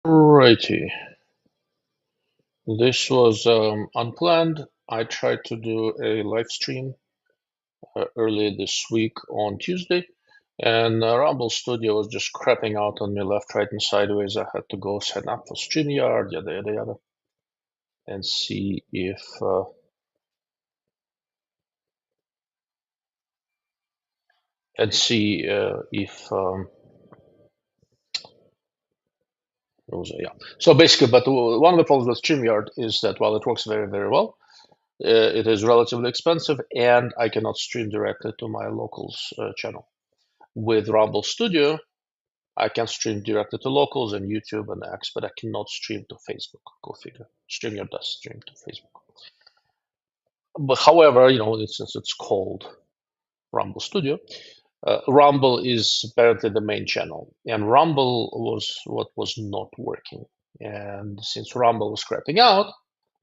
Righty. This was unplanned. I tried to do a live stream earlier this week on Tuesday, and Rumble Studio was just crapping out on me left, right, and sideways. I had to go sign up for StreamYard, yada yada yada, and see if yeah. So basically, but one of the problems with StreamYard is that while it works very very well, it is relatively expensive, and I cannot stream directly to my locals channel. With Rumble Studio, I can stream directly to locals and YouTube and X, but I cannot stream to Facebook. Go figure. StreamYard does stream to Facebook. But however, since it's called Rumble Studio, Rumble is apparently the main channel, and Rumble was what was not working. And since Rumble was crapping out,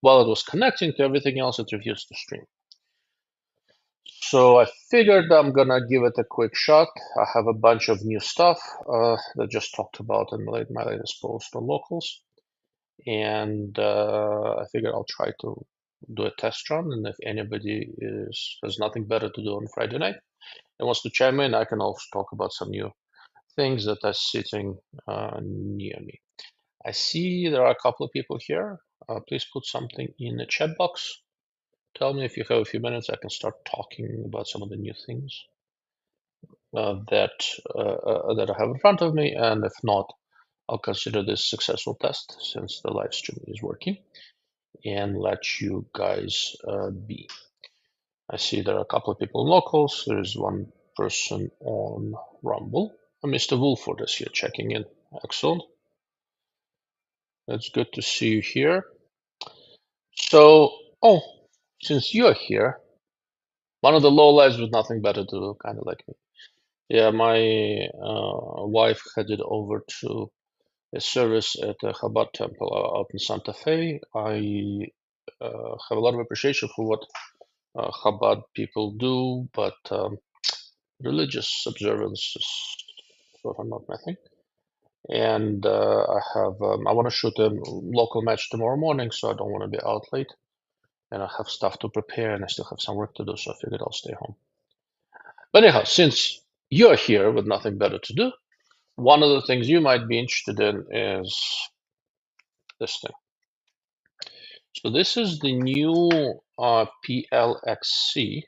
while it was connecting to everything else, it refused to stream. So I figured I'm gonna give it a quick shot. I have a bunch of new stuff that I just talked about in my latest post on locals, and I figured I'll try to do a test run. And if anybody has nothing better to do on Friday night and wants to chime in, I can also talk about some new things that are sitting near me. I see there are a couple of people here. Please put something in the chat box. Tell me if you have a few minutes. I can start talking about some of the new things that I have in front of me, and if not, I'll consider this successful test since the live stream is working and let you guys be. I see there are a couple of people in locals. There's one person on Rumble. Mr. Wolford is here checking in. Excellent. It's good to see you here. So, since you're here, one of the lowlights with nothing better to do, kind of like me. Yeah, my wife headed over to a service at the Chabad temple out in Santa Fe. I have a lot of appreciation for what Chabad people do, but religious observance is sort of not my thing. And I want to shoot a local match tomorrow morning, so I don't want to be out late. And I have stuff to prepare, and I still have some work to do, so I figured I'll stay home. But anyhow, since you're here with nothing better to do, one of the things you might be interested in is this thing. So this is the new PLXC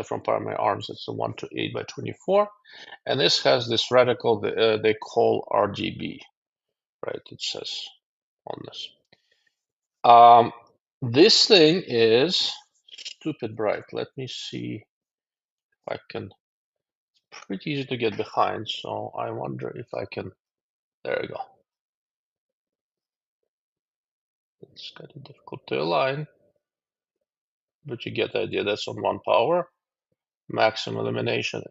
from Primary Arms. It's a 1 to 8 by 24. And this has this reticle that they call RGB, right? It says on this. This thing is stupid bright. Let me see if I can. It's pretty easy to get behind, so I wonder if I can. There we go. It's kind of difficult to align, but you get the idea. That's on 1 power, maximum illumination.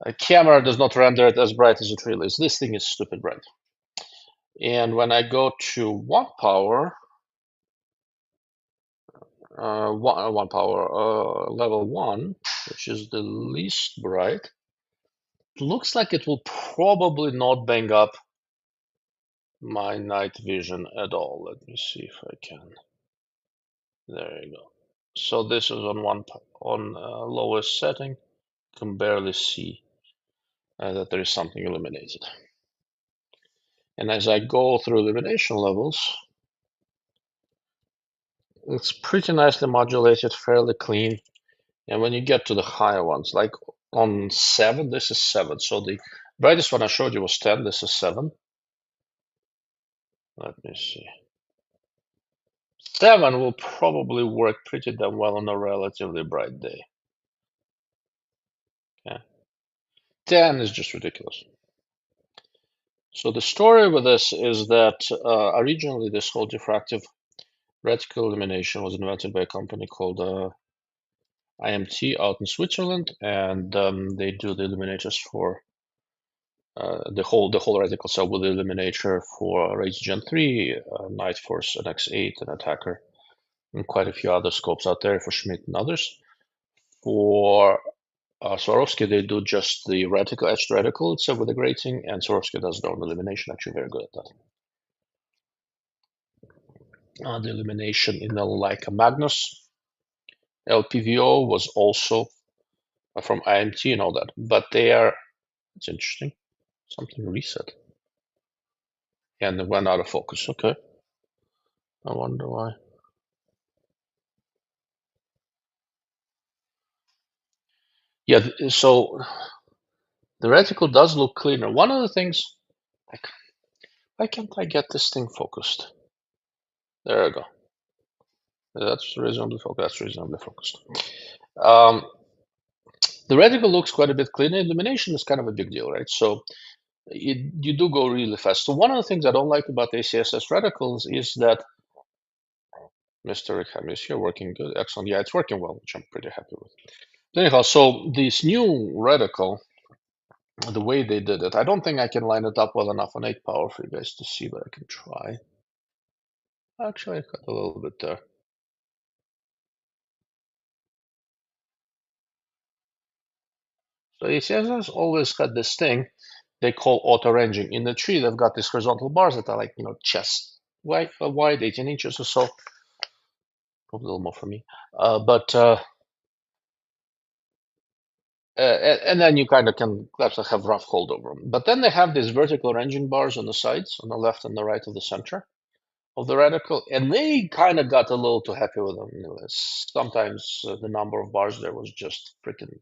A camera does not render it as bright as it really is. This thing is stupid bright. And when I go to 1 power, one power, level 1, which is the least bright, it looks like it will probably not bang up my night vision at all. Let me see if I can. There you go. So this is on lowest setting. You can barely see that there is something illuminated. And as I go through illumination levels, it's pretty nicely modulated, fairly clean. And when you get to the higher ones, like on 7, this is 7. So the brightest one I showed you was 10. This is 7. Let me see. 7 will probably work pretty damn well on a relatively bright day. Okay. 10 is just ridiculous. So the story with this is that originally this whole diffractive reticle illumination was invented by a company called IMT out in Switzerland, and they do the illuminators for the whole reticle cell with the illuminator for Rage Gen 3, Night Force, NX8, and Attacker, and quite a few other scopes out there for Schmidt and others. For Swarovski, they do just the reticle, etched reticle itself with the grating, and Swarovski does their own illumination, actually very good at that. The illumination in the Leica Magnus LPVO was also from IMT and all that, but they are, it's interesting, something reset and it went out of focus. Okay, I wonder why. Yeah, so the reticle does look cleaner. One of the things, like, why can't I get this thing focused? There I go. That's reasonably focused. That's reasonably focused. Um, the reticle looks quite a bit cleaner. Illumination is kind of a big deal, right? So you do go really fast. So one of the things I don't like about ACSS reticles is that Mr. Rikham is here working good. Excellent. Yeah, it's working well, which I'm pretty happy with. Anyhow, so this new reticle, the way they did it, I don't think I can line it up well enough on 8 power for you guys to see, but I can try. Actually, I got a little bit there. So ACSS always had this thing they call auto ranging. In the tree, they've got these horizontal bars that are like, chest wide, 18 inches or so. Probably a little more for me. And then you kind of can have rough hold over them. But then they have these vertical ranging bars on the sides, on the left and the right of the center of the reticle, and they kind of got a little too happy with them. Sometimes the number of bars there was just freaking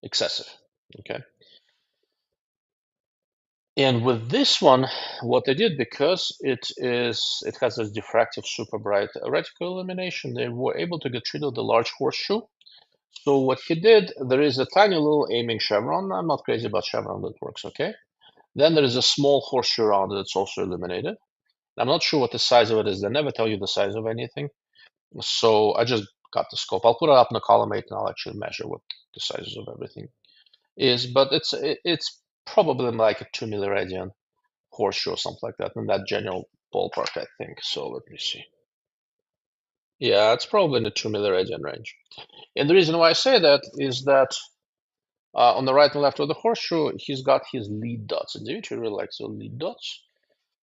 excessive. Okay. And with this one, what they did, because it has this diffractive super bright reticle illumination, they were able to get rid of the large horseshoe. So what he did, there is a tiny little aiming chevron. I'm not crazy about chevron, but it works okay. Then there is a small horseshoe around it that's also illuminated. I'm not sure what the size of it is. They never tell you the size of anything. So I just got the scope. I'll put it up in the column 8 and I'll actually measure what the sizes of everything is. But it's probably like a 2 milliradian horseshoe or something like that in that general ballpark, I think. So let me see. Yeah, it's probably in the 2 milliradian range. And the reason why I say that is that on the right and left of the horseshoe, he's got his lead dots. And Dimitri really likes the lead dots.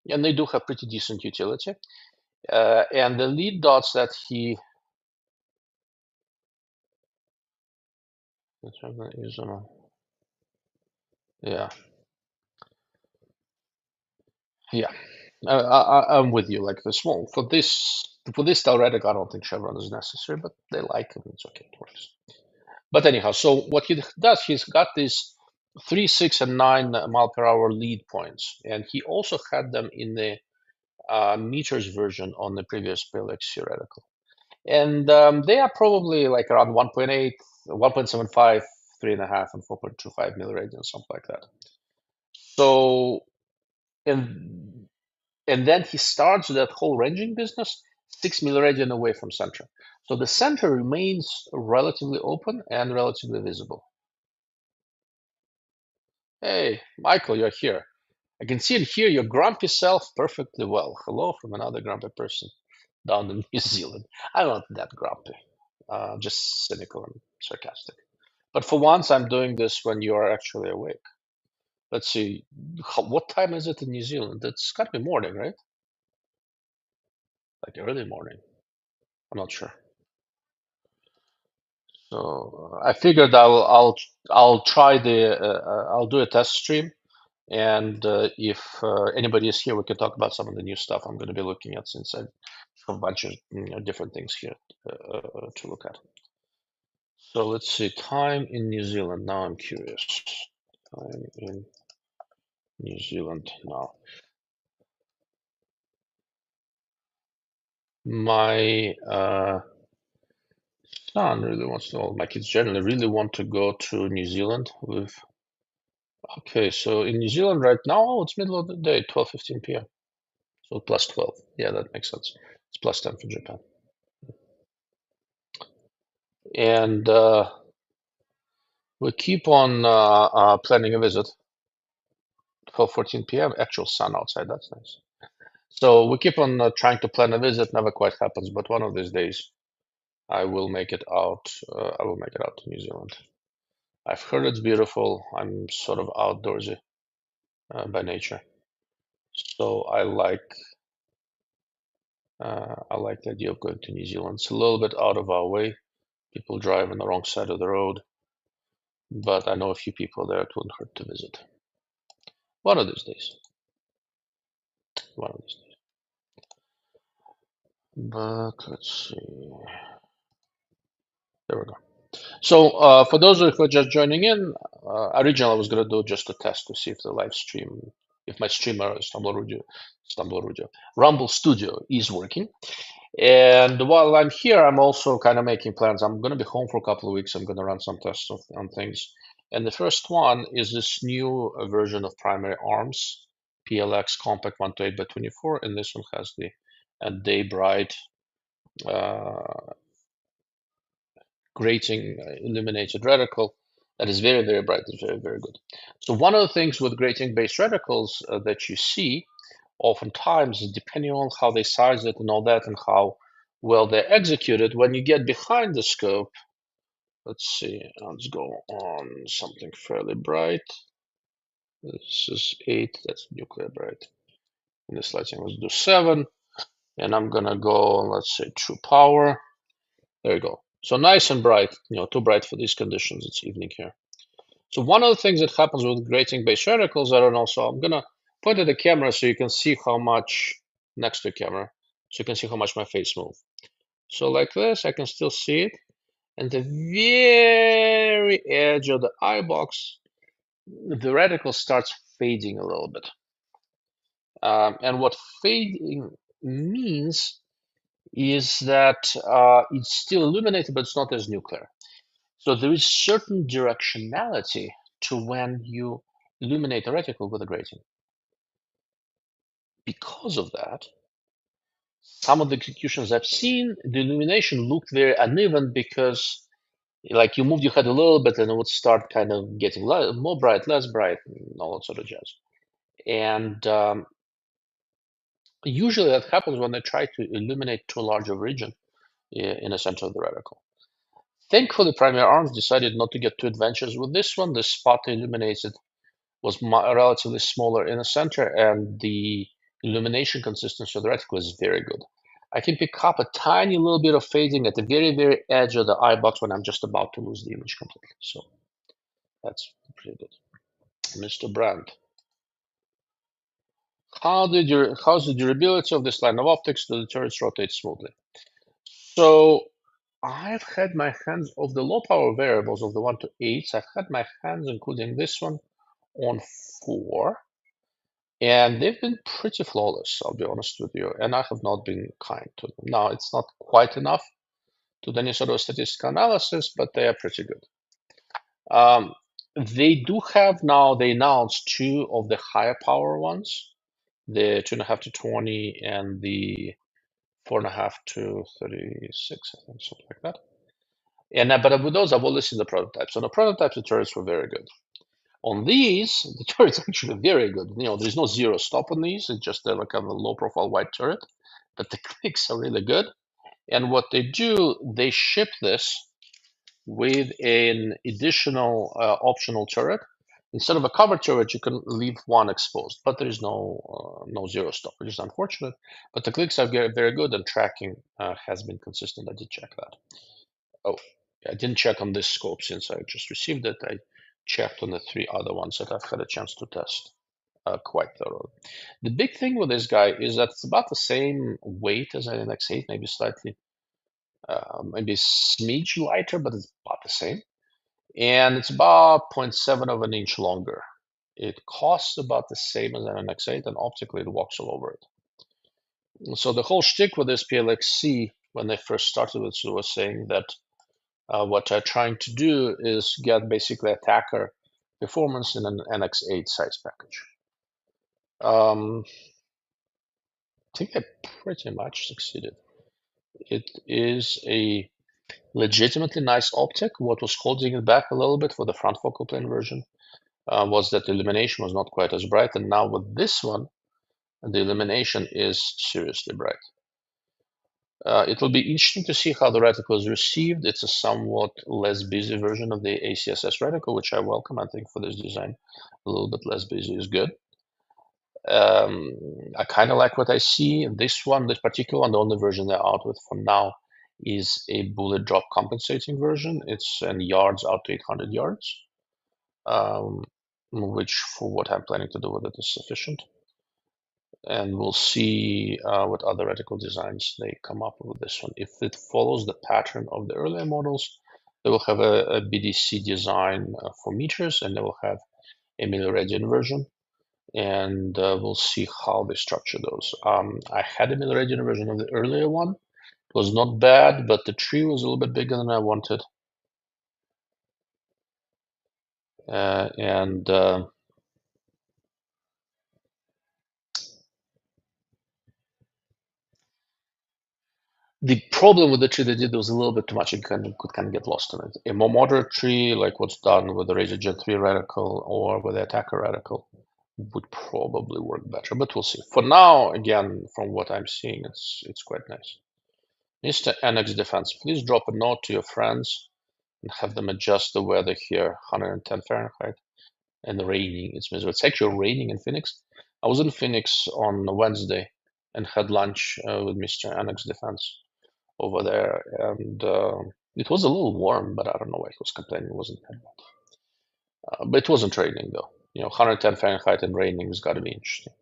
And they do have pretty decent utility. And the lead dots that he is yeah, yeah. I'm with you. Like the small for this theoretic, I don't think chevron is necessary, but they like it. It's okay. It works. But anyhow, so what he does, he's got these 3, 6, and 9 mile per hour lead points, and he also had them in the meters version on the previous PLX theoretical. And they are probably like around 1.8, 1.75, 3.5, and 4.25 milliradians, something like that. So, and then he starts that whole ranging business 6 milliradian away from center. So the center remains relatively open and relatively visible. Hey, Michael, you're here. I can see and hear your grumpy self perfectly well. Hello from another grumpy person down in New Zealand. I'm not that grumpy, just cynical and sarcastic. But for once, I'm doing this when you are actually awake. Let's see, what time is it in New Zealand? It's got to be morning, right? Like early morning. I'm not sure. So I figured I'll try I'll do a test stream, and if anybody is here, we can talk about some of the new stuff I'm going to be looking at, since I have a bunch of different things here to look at. So let's see, time in New Zealand. Now I'm curious. Time in New Zealand now. My son really wants to, my kids generally really want to go to New Zealand with. Okay, so in New Zealand right now, it's middle of the day, 12:15 p.m. So plus 12. Yeah, that makes sense. It's plus 10 for Japan. And we keep on planning a visit. 12:14 p.m. Actual sun outside. That's nice. So we keep on trying to plan a visit. Never quite happens, but one of these days I will make it out. I will make it out to New Zealand. I've heard it's beautiful. I'm sort of outdoorsy by nature, so I like. I like the idea of going to New Zealand. It's a little bit out of our way. People drive on the wrong side of the road, but I know a few people there. It wouldn't hurt to visit. One of these days. One of these days. But let's see. There we go. So for those of you who are just joining in, originally I was going to do just a test to see if the live stream, if my streamer Rumble Studio is working. And while I'm here, I'm also kind of making plans. I'm going to be home for a couple of weeks. I'm going to run some tests on things. And the first one is this new version of Primary Arms, PLX Compact 128 by 24. And this one has the day bright grating illuminated reticle that is very, very bright. It's very, very good. So one of the things with grating-based reticles that you see oftentimes, depending on how they size it and all that and how well they're executed, when you get behind the scope, let's see, let's go on something fairly bright. This is 8, that's nuclear bright. In this lighting, let's do 7. And I'm gonna go, let's say, true power. There you go. So nice and bright, too bright for these conditions. It's evening here. So one of the things that happens with grating-based reticles, I don't know, so I'm gonna point at the camera so you can see how much, next to the camera, so you can see how much my face moves. So like this, I can still see it. And the very edge of the eye box, the reticle starts fading a little bit. And what fading means is that it's still illuminated, but it's not as nuclear. So there is certain directionality to when you illuminate a reticle with a grating. Because of that, some of the executions I've seen, the illumination looked very uneven because like you moved your head a little bit and it would start kind of getting more bright, less bright, and all that sort of jazz. And usually that happens when they try to illuminate too large of a region in the center of the reticle. Thankfully, Primary Arms decided not to get too adventurous with this one. The spot they illuminated was relatively smaller in the center, and the illumination consistency of the reticle is very good. I can pick up a tiny little bit of fading at the very, very edge of the eye box when I'm just about to lose the image completely. So that's pretty good. Mr. Brandt, how's the durability of this line of optics? Do the turrets rotate smoothly? So I've had my hands of the low power variables of the 1 to 8s. I've had my hands, including this one, on 4. And they've been pretty flawless, I'll be honest with you, and I have not been kind to them. Now, it's not quite enough to do any sort of statistical analysis, but they are pretty good. They do have now, they announced 2 of the higher power ones, the 2.5 to 20 and the 4.5 to 36, I think, something like that. And but with those, I've only seen the prototypes. So the prototypes, the turrets were very good. On these, the turret's actually very good. There's no zero stop on these. It's just like a low profile white turret, but the clicks are really good. And what they do, they ship this with an additional optional turret. Instead of a cover turret, you can leave one exposed, but there is no zero stop, which is unfortunate. But the clicks are very good, and tracking has been consistent. I did check that. Oh, I didn't check on this scope since I just received it. I checked on the 3 other ones that I've had a chance to test quite thoroughly. The big thing with this guy is that it's about the same weight as an NX8, maybe slightly, maybe a smidge lighter, but it's about the same. And it's about 0.7 of an inch longer. It costs about the same as an NX8, and optically it walks all over it. So the whole shtick with this PLXC, when they first started with it, was saying that what they're trying to do is get basically attacker performance in an NX8 size package. I think they pretty much succeeded. It is a legitimately nice optic. What was holding it back a little bit for the front focal plane version was that the illumination was not quite as bright. And now with this one, the illumination is seriously bright. It will be interesting to see how the reticle is received. It's a somewhat less busy version of the ACSS reticle, which I welcome. I think for this design, a little bit less busy is good. Um, I kind of like what I see. This one, this particular one, the only version they're out with for now is a bullet drop compensating version. It's in yards out to 800 yards, um, which for what I'm planning to do with it is sufficient. And we'll see what other reticle designs they come up with this one. If it follows the pattern of the earlier models, they will have a BDC design for meters, and they will have a Miller-Radian version, and we'll see how they structure those. I had a Miller-Radian version of the earlier one. It was not bad, but the tree was a little bit bigger than I wanted. And the problem with the tree they did was a little bit too much. You could kind of get lost in it. A more moderate tree, like what's done with the Razor Gen 3 reticle or with the Attacker reticle, would probably work better, but we'll see. For now, again, from what I'm seeing, it's quite nice. Mr. NX Defense, please drop a note to your friends and have them adjust the weather here, 110 Fahrenheit, and raining. It's miserable. It's actually raining in Phoenix. I was in Phoenix on Wednesday and had lunch with Mr. NX Defense over there, and it was a little warm, but I don't know why he was complaining. It wasn't that bad. But it wasn't raining though. 110 Fahrenheit and raining has got to be interesting.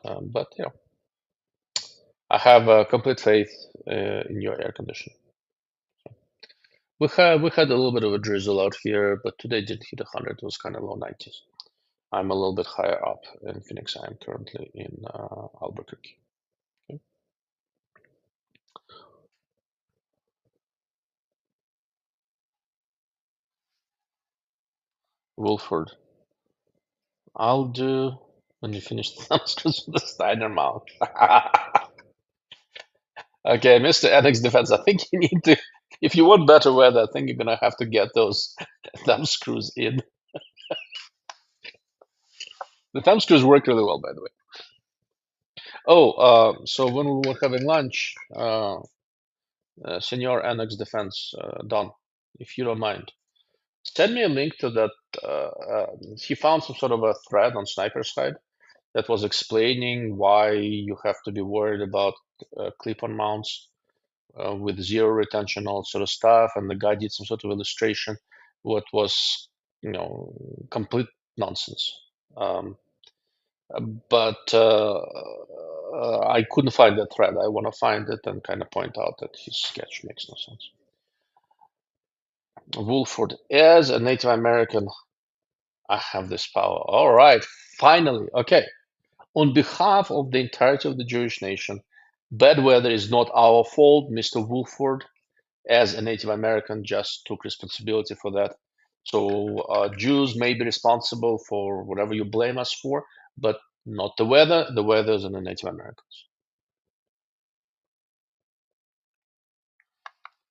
But I have complete faith in your air conditioning. We had a little bit of a drizzle out here, but today didn't hit 100. It was kind of low 90s. I'm a little bit higher up in Phoenix. I am currently in Albuquerque. Okay. Wilford, I'll do when you finish the thumbscrews with the Steiner mount. Okay, Mr. Ethics Defense, I think you need to, if you want better weather, I think you're gonna have to get those thumb screws in. The thumb screws work really well, by the way. Oh, so when we were having lunch, Senior Annex Defense, Don, if you don't mind, send me a link to that. He found some sort of a thread on Sniper Side that was explaining why you have to be worried about clip-on mounts with zero retention, all sort of stuff. And the guy did some sort of illustration, what was, complete nonsense. Um, but I couldn't find that thread. I want to find it and kind of point out that his sketch makes no sense. Wolford, as a Native American, I have this power. All right, finally. Okay. On behalf of the entirety of the Jewish nation, bad weather is not our fault. Mr. Wolford, as a Native American, just took responsibility for that. So Jews may be responsible for whatever you blame us for, but not the weather. The weather is on the Native Americans.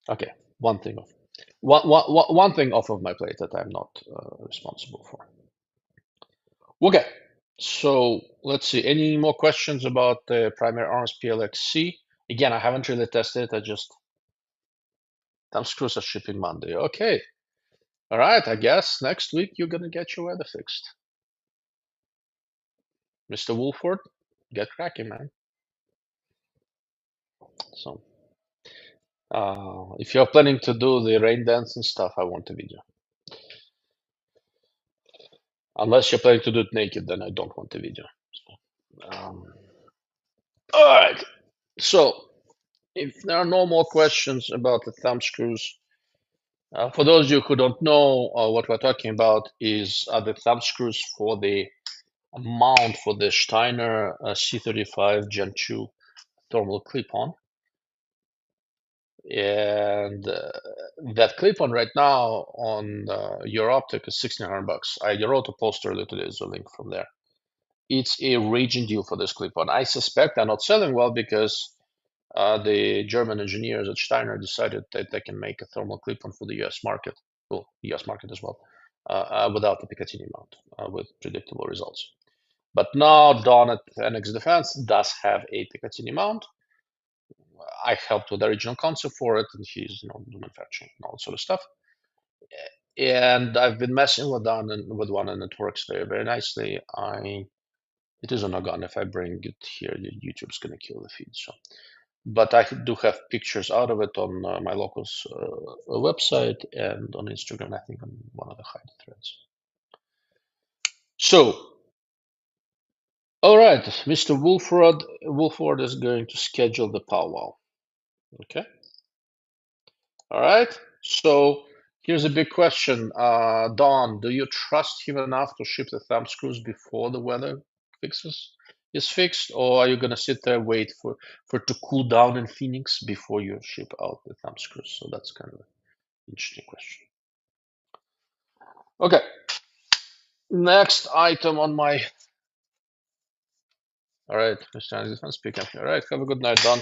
Okay, one thing off. One thing off of my plate that I'm not responsible for. Okay, so let's see. Any more questions about the primary arms PLXC? Again, I haven't really tested it. I just thumb screws are shipping Monday. Okay. All right. I guess next week you're gonna get your weather fixed, Mr. Wolford. Get cracking, man. So, if you're planning to do the rain dance and stuff, I want a video. Unless you're planning to do it naked, then I don't want a video. All right. So, if there are no more questions about the thumb screws, for those of you who don't know, what we're talking about is the thumb screws for the mount for the Steiner C35 Gen 2 thermal clip-on. And that clip-on right now on your optic is $1,600. I wrote a post earlier today, there's a link from there. It's a raging deal for this clip-on. I suspect they're not selling well because the German engineers at Steiner decided that they can make a thermal clip-on for the US market, well, US market as well, without the Picatinny mount, with predictable results. But now Don at NX Defense does have a Picatinny mount. I helped with the original concept for it, and he's manufacturing and all that sort of stuff. And I've been messing with one, and it works very, very nicely. It is on a gun. If I bring it here, YouTube's gonna kill the feed. So, but I do have pictures out of it on my local's website and on Instagram. I think on one of the hide threads. So, all right, Mr. Wolford is going to schedule the powwow. Okay. All right. So here's a big question. Don, do you trust him enough to ship the thumb screws before the weather is fixed, or are you gonna sit there wait for it to cool down in Phoenix before you ship out the thumb screws? So that's kind of an interesting question. Okay. Next item on my. All right, Mr. Anderson, speak up. All right. Have a good night, Don.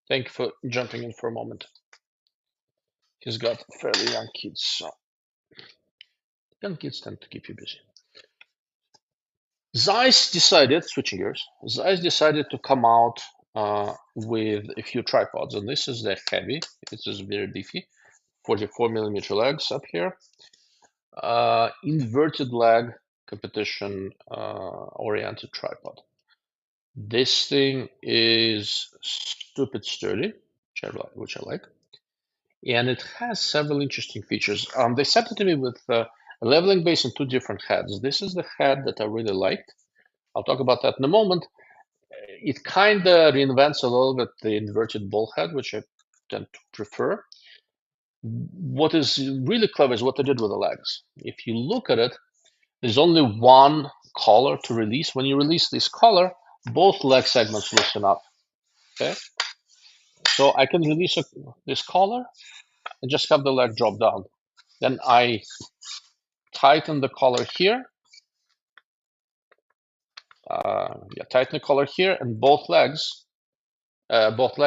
Thank you for jumping in for a moment. He's got fairly young kids, so young kids tend to keep you busy. Zeiss decided, switching gears, Zeiss decided to come out with a few tripods, and this is the heavy. This is very beefy, 44mm legs up here, inverted leg competition oriented tripod. This thing is stupid sturdy, which I like, and it has several interesting features. They sent it to me with a leveling base and two different heads. This is the head that I really liked. I'll talk about that in a moment. It kind of reinvents a little bit the inverted ball head, which I tend to prefer. What is really clever is what they did with the legs. If you look at it, there's only one collar to release. When you release this collar, both leg segments loosen up. Okay, so I can release this collar and just have the leg drop down. Then I tighten the collar here. Tighten the collar here, and both leg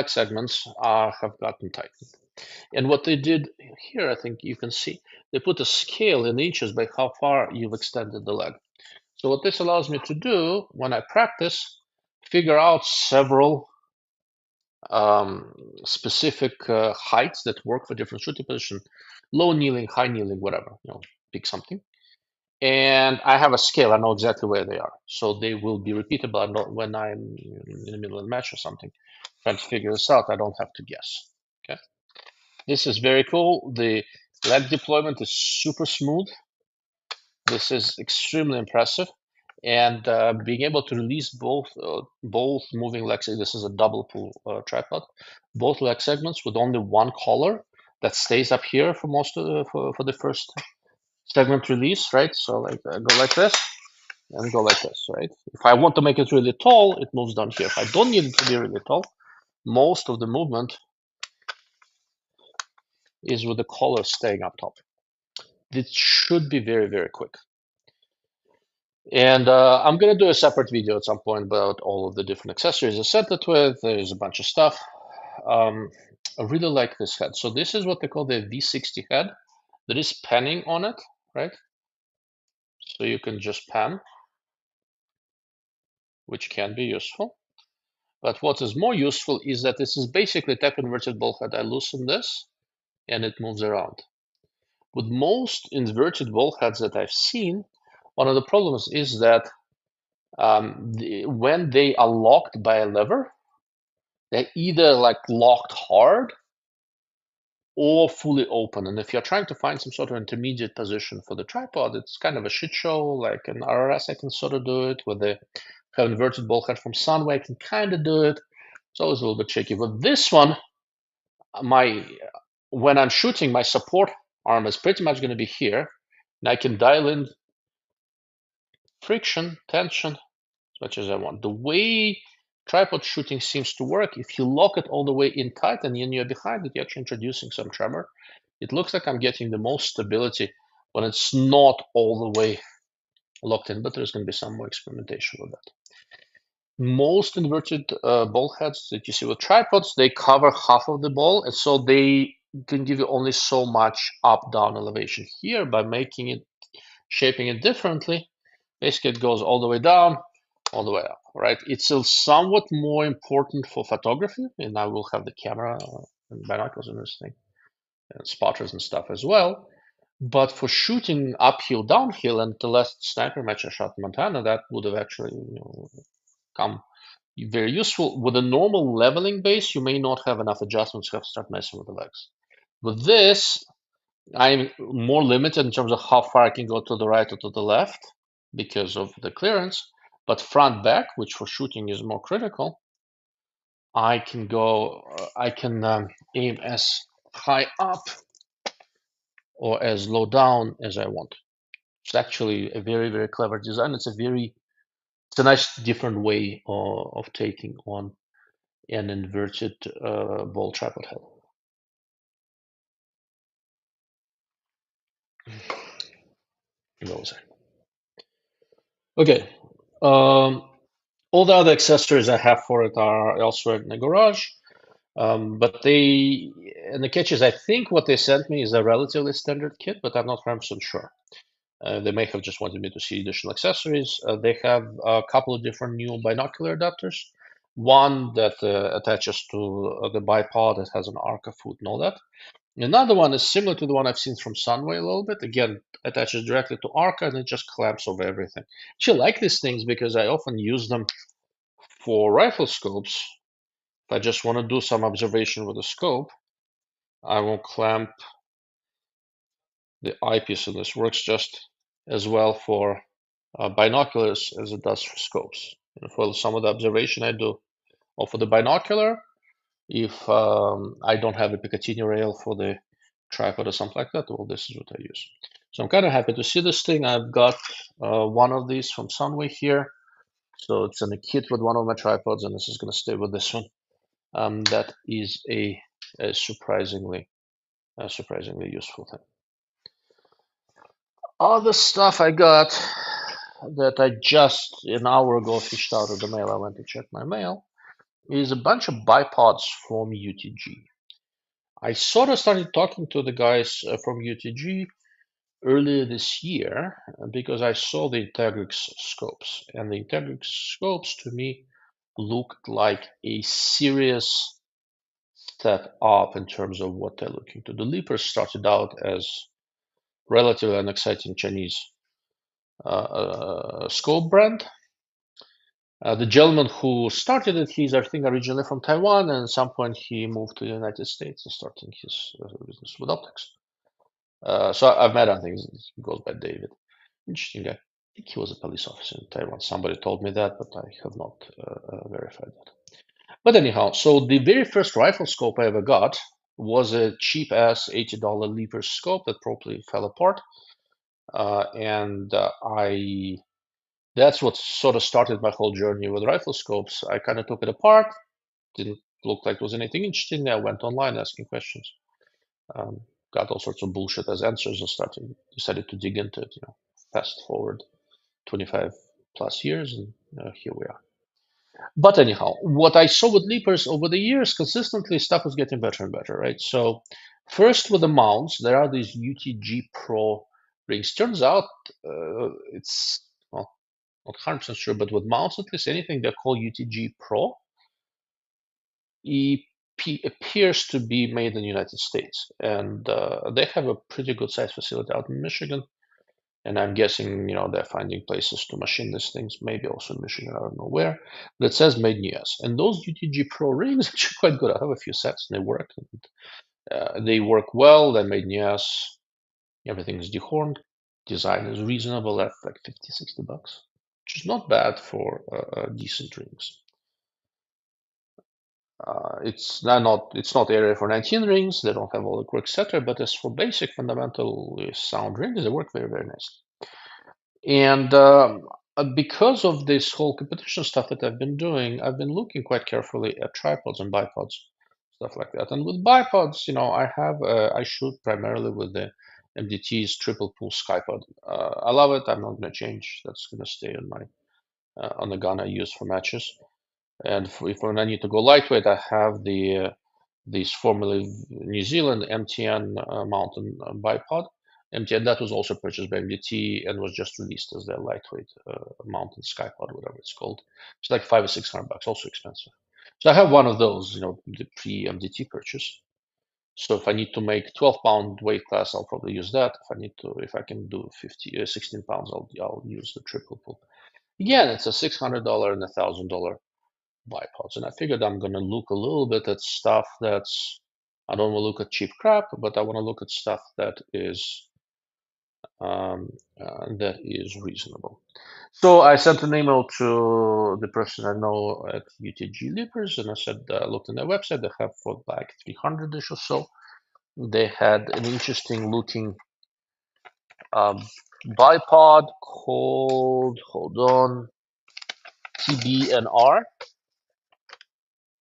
segments have gotten tightened. And what they did here, I think you can see, they put a scale in inches by how far you've extended the leg. So what this allows me to do when I practice, figure out several specific heights that work for different shooting position, low kneeling, high kneeling, whatever, pick something. And I have a scale, I know exactly where they are. So they will be repeatable when I'm in the middle of a match or something, trying to figure this out, I don't have to guess. Okay. This is very cool. The leg deployment is super smooth. This is extremely impressive. And being able to release both moving legs, this is a double pull tripod, both leg segments with only one collar that stays up here for most of for the first segment release, right? So like go like this and go like this, right? If I want to make it really tall, it moves down here. If I don't need it to be really tall, most of the movement is with the collar staying up top. It should be very, very quick. And I'm going to do a separate video at some point about all of the different accessories I sent it with. There's a bunch of stuff. I really like this head. So this is what they call the V60 head. There is panning on it, right? So you can just pan, which can be useful. But what is more useful is that this is basically tap inverted ball head. I loosen this and it moves around. With most inverted ball heads that I've seen, one of the problems is that when they are locked by a lever, they're either like locked hard or fully open. And if you're trying to find some sort of intermediate position for the tripod, it's kind of a shit show. Like in RRS, I can sort of do it. With the inverted ball head from Sunway, I can kind of do it. It's always a little bit tricky. With this one, when I'm shooting, my support arm is pretty much going to be here, and I can dial in friction, tension, as much as I want. The way tripod shooting seems to work, if you lock it all the way in tight and then you're behind it, you're actually introducing some tremor. It looks like I'm getting the most stability when it's not all the way locked in, but there's going to be some more experimentation with that. Most inverted ball heads that you see with tripods, they cover half of the ball, and so they can give you only so much up-down elevation. Here, by making it, shaping it differently, basically it goes all the way down, all the way up, right? It's somewhat more important for photography, and I will have the camera and binoculars and this thing, and spotters and stuff as well. But for shooting uphill, downhill, and the last sniper match I shot in Montana, that would have actually come very useful. With a normal leveling base, you may not have enough adjustments to have to start messing with the legs. With this, I'm more limited in terms of how far I can go to the right or to the left because of the clearance. But front back, which for shooting is more critical, I can go, I can aim as high up or as low down as I want. It's actually a very, very clever design. It's a nice different way of taking on an inverted ball tripod head. What was I? Okay. All the other accessories I have for it are elsewhere in the garage. But and the catch is, I think what they sent me is a relatively standard kit, but I'm not 100% sure. They may have just wanted me to see additional accessories. They have a couple of different new binocular adapters. One that attaches to the bipod that has an Arca foot and all that. Another one is similar to the one I've seen from Sunway a little bit. Again, attaches directly to Arca and it just clamps over everything. I actually like these things because I often use them for rifle scopes. If I just want to do some observation with a scope, I will clamp the eyepiece, and this works just as well for binoculars as it does for scopes. And for some of the observation I do, or for the binocular, if I don't have a Picatinny rail for the tripod or something like that, well, this is what I use. So I'm kind of happy to see this thing. I've got one of these from Sunway here. So it's in a kit with one of my tripods, and this is going to stay with this one. That is a surprisingly useful thing. Other stuff I got that I just an hour ago fished out of the mail, I went to check my mail, is a bunch of bipods from UTG. I sort of started talking to the guys from UTG earlier this year because I saw the Integrix scopes, and the Integrix scopes to me looked like a serious step up in terms of what they're looking to. The Leapers started out as relatively unexciting Chinese scope brand. The gentleman who started it, he's I think originally from Taiwan, and at some point he moved to the United States and started his business with optics. So I've met him. I think he goes by David. Interesting guy. I think he was a police officer in Taiwan. Somebody told me that, but I have not verified that. But anyhow, so the very first rifle scope I ever got was a cheap ass $80 lever scope that probably fell apart. And that's what sort of started my whole journey with rifle scopes. I kind of took it apart, didn't look like it was anything interesting. I went online asking questions, got all sorts of bullshit as answers, and decided to dig into it. Fast forward 25 plus years, and here we are. But anyhow, what I saw with Leapers over the years, consistently stuff was getting better and better, right? So first with the mounts, there are these UTG Pro rings. Turns out it's well, not 100% sure, but with mounts, at least anything they call UTG Pro appears to be made in the United States. And they have a pretty good size facility out in Michigan. And I'm guessing, they're finding places to machine these things, maybe also in Michigan, I don't know where. But it says made in US. And those UTG Pro rings are actually quite good. I have a few sets and they work. They work well, they're made in US. Everything is dehorned. Design is reasonable at like 50, $60, which is not bad for decent rings. It's not area for 19 rings. They don't have all the quirks, etc. But as for basic, fundamental sound rings, they work very, very nicely. And because of this whole competition stuff that I've been doing, I've been looking quite carefully at tripods and bipods, stuff like that. And with bipods, I shoot primarily with the MDT's triple pool Skypod. I love it. I'm not going to change. That's going to stay on the gun I use for matches. And if when I need to go lightweight, I have these formerly New Zealand MTN mountain bipod. MTN that was also purchased by MDT and was just released as their lightweight mountain skypod, whatever it's called. It's like $500 or $600, also expensive. So I have one of those, the pre-MDT purchase. So if I need to make 12-pound weight class, I'll probably use that. If I can do 16 pounds, I'll use the triple pull. Again, it's a $600 and $1,000 bipods, and I figured I'm gonna look a little bit at stuff that's. I don't want to look at cheap crap, but I want to look at stuff that is reasonable. So I sent an email to the person I know at UTG Leapers, and I said, looked on their website. They have for like 300-ish or so. They had an interesting looking um, bipod called, hold on, TB&R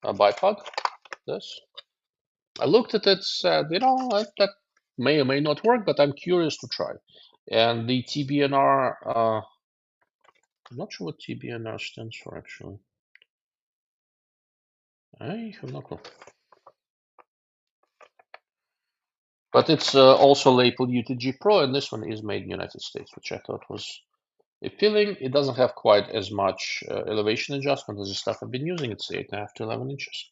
bipod. This. I looked at it, said, that may or may not work, but I'm curious to try. And the TB&R, I'm not sure what TB&R stands for actually. I have no clue. But it's also labeled UTG Pro, and this one is made in the United States, which I thought was appealing. It doesn't have quite as much elevation adjustment as the stuff I've been using. It's 8.5 to 11 inches.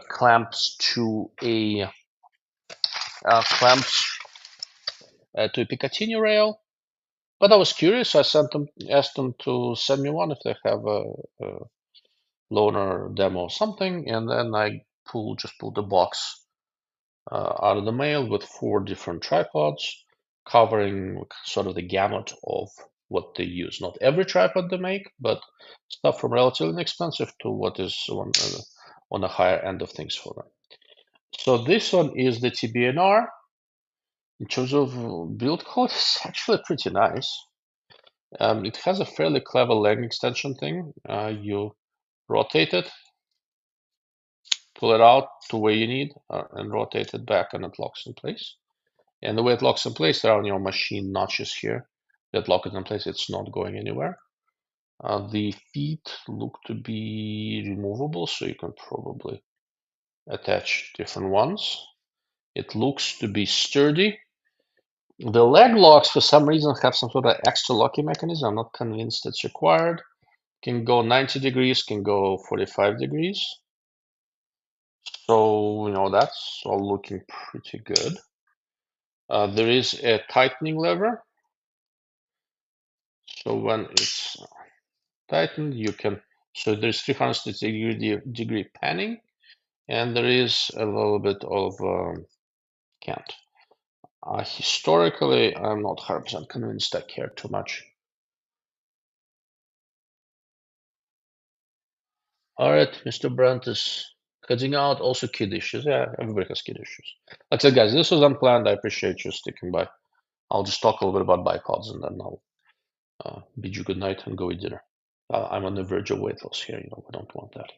Clamps to a Picatinny rail. But I was curious. I asked them to send me one if they have a loaner demo or something, and then I just pulled the box out of the mail with 4 different tripods, covering sort of the gamut of what they use. Not every tripod they make, but stuff from relatively inexpensive to what is on the higher end of things for them. So this one is the TB&R. In terms of build quality, it's actually pretty nice. It has a fairly clever leg extension thing. You rotate it, pull it out to where you need, and rotate it back, and it locks in place. And the way it locks in place, there are on your machine notches here that lock it in place. It's not going anywhere. The feet look to be removable, so you can probably attach different ones. It looks to be sturdy. The leg locks, for some reason, have some sort of extra locking mechanism. I'm not convinced it's required. Can go 90 degrees, can go 45 degrees. So, that's all looking pretty good. There is a tightening lever. So when it's tightened, so there's 360 degree panning, and there is a little bit of cant. Historically, I'm not 100% convinced I care too much. All right, Mr. Brandt is heading out. Also kid issues. Yeah, everybody has kid issues. Like I said, guys, this was unplanned. I appreciate you sticking by. I'll just talk a little bit about bipods, and then I'll bid you good night and go eat dinner. I'm on the verge of weight loss here. We don't want that.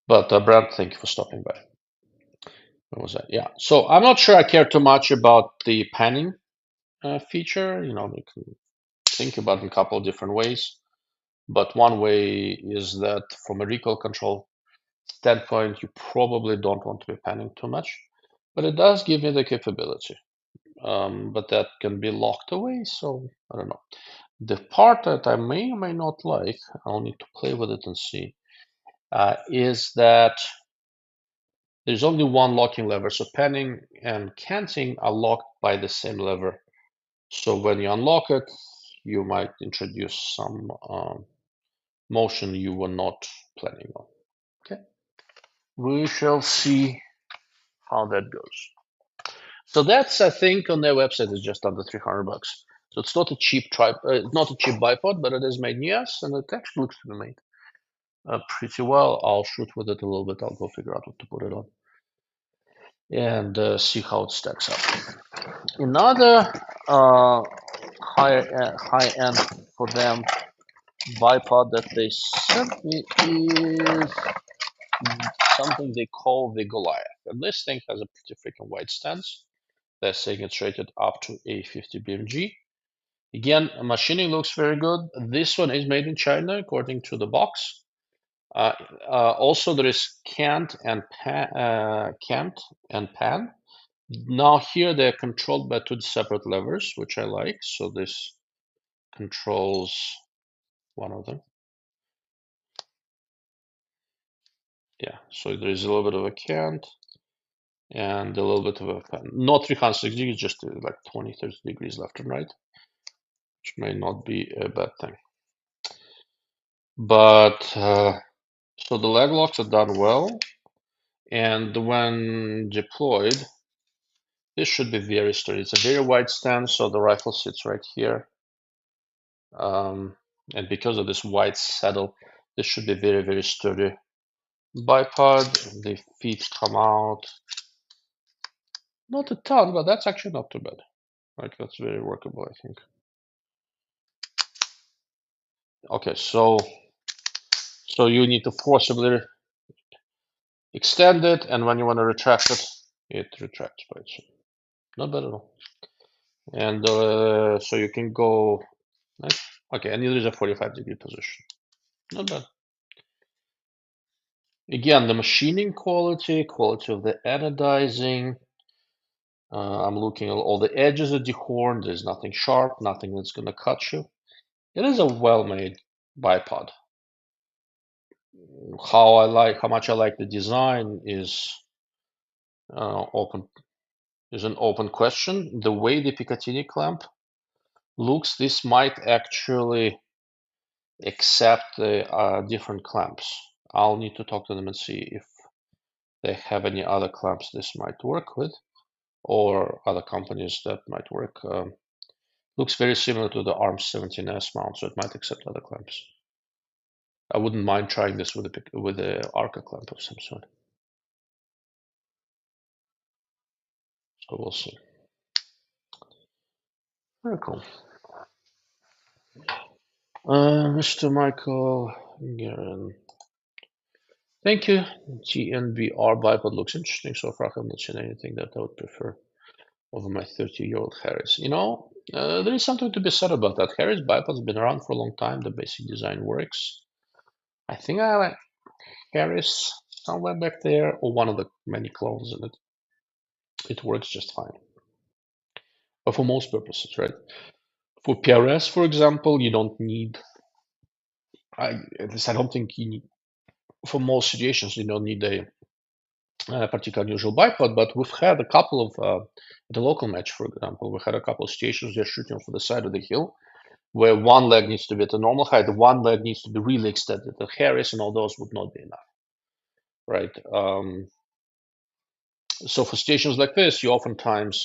But Brandt, thank you for stopping by. What was that? Yeah. So I'm not sure I care too much about the panning feature. You can think about it in a couple of different ways. But one way is that from a recoil control standpoint, you probably don't want to be panning too much. But it does give you the capability. But that can be locked away. So I don't know. The part that I may or may not like, I'll need to play with it and see, is that there's only one locking lever. So panning and canting are locked by the same lever. So when you unlock it, you might introduce some motion you were not planning on. Okay, we shall see how that goes. So that's, I think, on their website is just under $300. So it's not a cheap not a cheap bipod, but it is made in US, and it actually looks to be made pretty well. I'll shoot with it a little bit. I'll go figure out what to put it on and see how it stacks up. Another high end for them bipod that they sent me is something they call the Goliath. And this thing has a pretty freaking wide stance. They're saying it's rated up to a 50 BMG. Again, machining looks very good. This one is made in China, according to the box. Also, there is cant and pan. Now here they're controlled by 2 separate levers, which I like. So this controls one of them. Yeah, so there is a little bit of a cant and a little bit of a fan. Not 360 degrees, just like 20, 30 degrees left and right, which may not be a bad thing. But so the leg locks are done well, and when deployed, this should be very sturdy. It's a very wide stance, so the rifle sits right here. And because of this wide saddle, this should be very, very sturdy. Bipod, the feet come out. Not a ton, but that's actually not too bad. Like, that's very workable, I think. Okay, so you need to forcibly extend it, and when you want to retract it, it retracts by itself. Not bad at all. And so you can go, okay, and it is a 45-degree position. Not bad. Again, the machining quality of the anodizing. I'm looking at all the edges are dehorned. There's nothing sharp, nothing that's going to cut you. It is a well-made bipod. How much I like the design is an open question. The way the Picatinny clamp looks, this might actually accept different clamps. I'll need to talk to them and see if they have any other clamps this might work with, or other companies that might work. Looks very similar to the ARMS 17S mount, so it might accept other clamps. I wouldn't mind trying this with a Arca clamp of some sort. So we'll see. Very cool. Mr. Michael Guerin. Thank you. GNBR bipod looks interesting so far. I have not seen anything that I would prefer over my 30-year-old Harris. You know, there is something to be said about that. Harris bipod's been around for a long time. The basic design works. I think I like Harris somewhere back there, or one of the many clones in it. It works just fine. But for most purposes, right? For PRS, for example, you don't need, at least I don't think you need, for most situations, you don't need a particularly unusual bipod, but we've had a couple of, the local match, for example, we had a couple of stations they're shooting for the side of the hill, where one leg needs to be at a normal height, one leg needs to be really extended. The Harris and all those would not be enough, right? So for stations like this, you oftentimes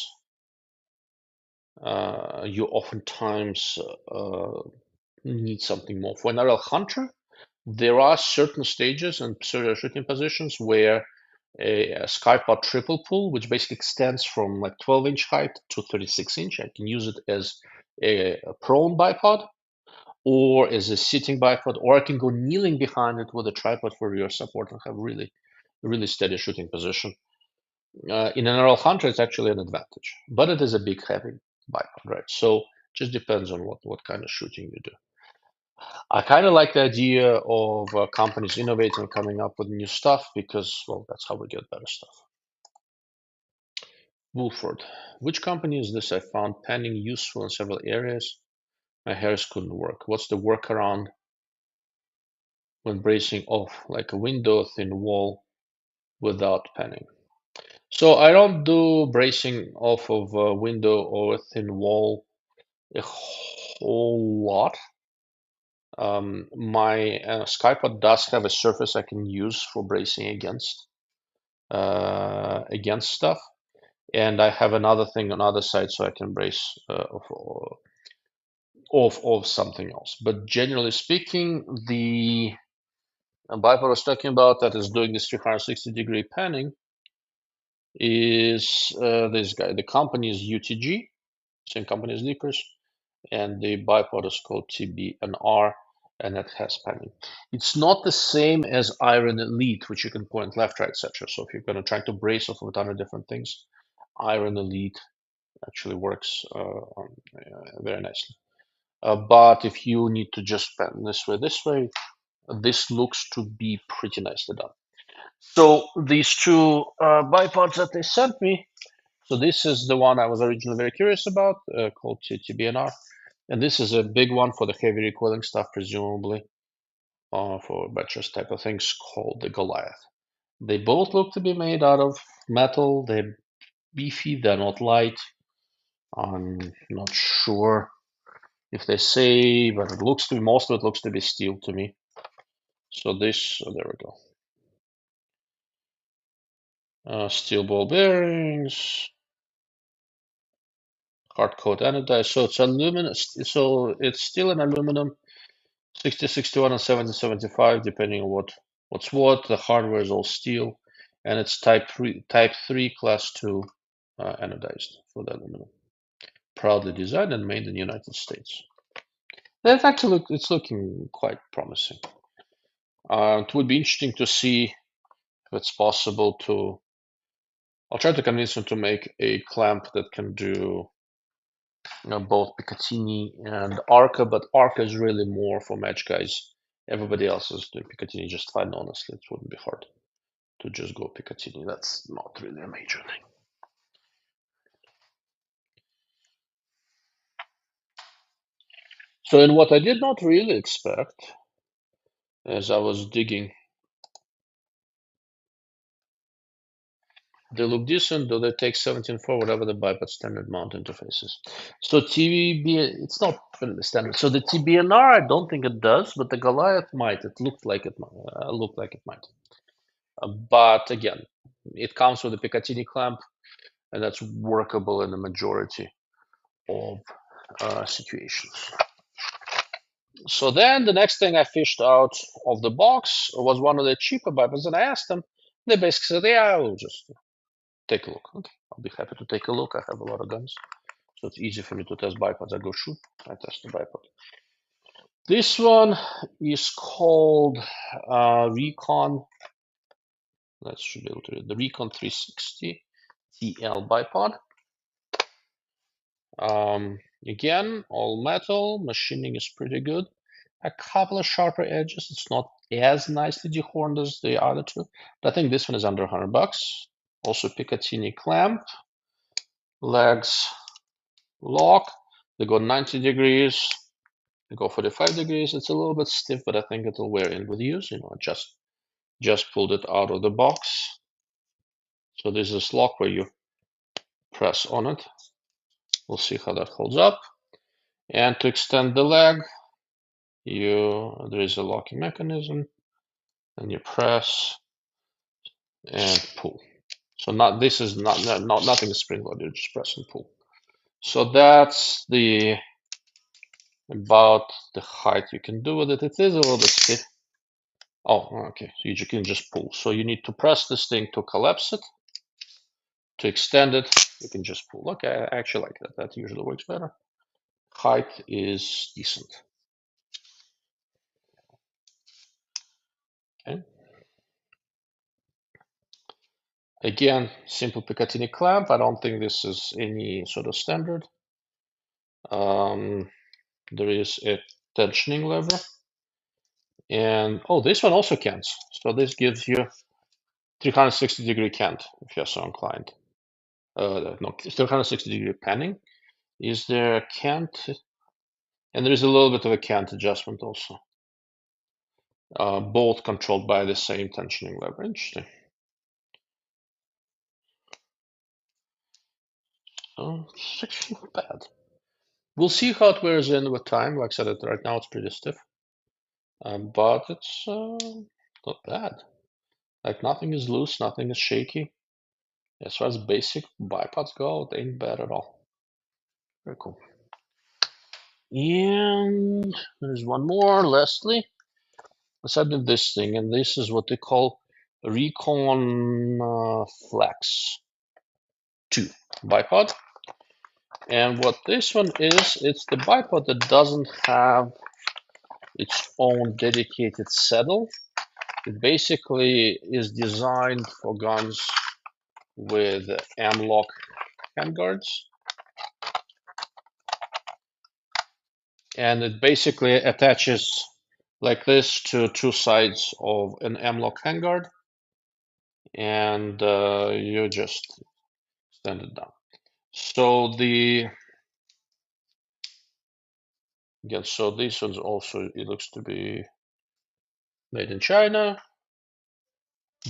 need something more. For an aerial hunter, there are certain stages and certain shooting positions where a Skypod triple pull, which basically extends from like 12-inch height to 36-inch. I can use it as a prone bipod, or as a sitting bipod, or I can go kneeling behind it with a tripod for rear support and have really steady shooting position. In an aerial hunter, it's actually an advantage, but it is a big, heavy bipod, right? So just depends on what kind of shooting you do. I kind of like the idea of companies innovating and coming up with new stuff because, well, that's how we get better stuff. Wolford, which company is this? I found panning useful in several areas. My Harris couldn't work. What's the workaround when bracing off like a window, thin wall without panning? So I don't do bracing off of a window or a thin wall a whole lot. My Skypod does have a surface I can use for bracing against stuff, and I have another thing on the other side so I can brace off something else. But generally speaking, the bipod I was talking about that is doing this 360-degree panning is this guy. The company is UTG, same company as Leapers, and the bipod is called TBNR, and it has panning. It's not the same as Iron Elite, which you can point left, right, etc. So if you're going to try to brace off of a ton of different things, Iron Elite actually works very nicely. But if you need to just pan this way, this looks to be pretty nicely done. So these two bipods that they sent me, so this is the one I was originally very curious about, called TBNR. And this is a big one for the heavy recoiling stuff, presumably, for buttress type of things, called the Goliath. They both look to be made out of metal. They're beefy, they're not light. I'm not sure if they say, but it looks to be, most of it looks to be steel to me. So this, oh, there we go. Steel ball bearings, hard coat anodized. So it's aluminum. So it's steel and aluminum. 60, 61, and 70, 75, depending on what's what. The hardware is all steel, and it's type 3 class 2 anodized for the aluminum. Proudly designed and made in the United States. That actually it's looking quite promising. It would be interesting to see if it's possible to. I'll try to convince them to make a clamp that can do both Picatinny and Arca, but Arca is really more for match guys. Everybody else is doing Picatinny just fine, honestly. It wouldn't be hard to just go Picatinny. That's not really a major thing. So, and what I did not really expect as I was digging, they look decent, though they take 17.4, whatever the bipod standard mount interfaces. So TVB, it's not really standard. So the TBNR, I don't think it does, but the Goliath might. It looked like it might. But again, it comes with a Picatinny clamp, and that's workable in the majority of situations. So then the next thing I fished out of the box was one of the cheaper bipods, and I asked them. They basically said, "Yeah, I will just take a look." Okay, I'll be happy to take a look. I have a lot of guns, so it's easy for me to test bipods. I go shoot, I test the bipod. This one is called Recon. Let's should be able to read the Recon 360 TL bipod. Again, all metal, machining is pretty good. A couple of sharper edges. It's not as nicely dehorned as the other two, but I think this one is under $100. Also Picatinny clamp, legs lock. They go 90 degrees, they go 45 degrees. It's a little bit stiff, but I think it'll wear in with use. I just pulled it out of the box. So there's this lock where you press on it. We'll see how that holds up. And to extend the leg, there is a locking mechanism, and you press and pull. So nothing is spring loaded. You just press and pull. So that's about the height you can do with it. It is a little bit stiff. Oh, okay. So you can just pull. So you need to press this thing to collapse it. To extend it, you can just pull. Okay, I actually like that. That usually works better. Height is decent. Okay. Again, simple Picatinny clamp. I don't think this is any sort of standard. There is a tensioning lever. And oh, this one also cants. So this gives you 360-degree cant if you're so inclined. No, 360-degree panning. Is there a cant? And there is a little bit of a cant adjustment also. Both controlled by the same tensioning lever. Interesting. So it's actually not bad. We'll see how it wears in with time. Like I said, right now it's pretty stiff. But it's not bad. Like nothing is loose, nothing is shaky. As far as basic bipods go, it ain't bad at all. Very cool. And there's one more, lastly. Let's add this thing, and this is what they call Recon Flex 2 bipod. And what this one is, it's the bipod that doesn't have its own dedicated saddle. It basically is designed for guns with M-lock handguards. And it basically attaches like this to two sides of an M-lock handguard, and you just extend it down. So so this one's also, it looks to be made in China.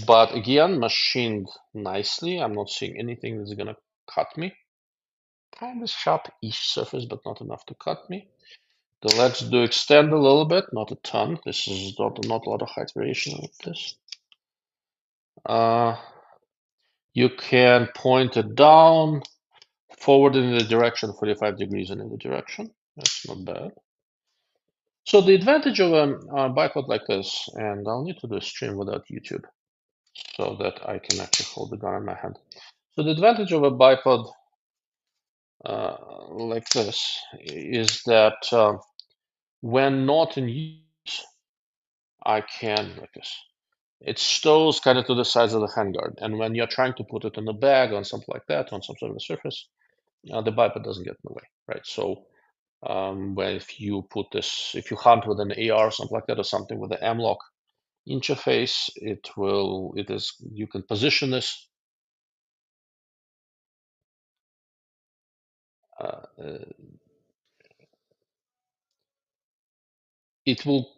but again, machined nicely. I'm not seeing anything that's gonna cut me. Kind of sharp-ish surface, but not enough to cut me. So let's do extend a little bit, not a ton. This is not a lot of height variation with this. You can point it down, forward in the direction, 45 degrees in the direction. That's not bad. So the advantage of a bipod like this, and I'll need to do a stream without YouTube so that I can actually hold the gun in my hand. So the advantage of a bipod like this is that when not in use, I can, like this. It stows kind of to the sides of the handguard, and when you're trying to put it in a bag on something like that, on some sort of a surface, the bipod doesn't get in the way, right? So where if you put this, if you hunt with an AR or something like that, or something with the M-lock interface, you can position this. Uh, uh, it will,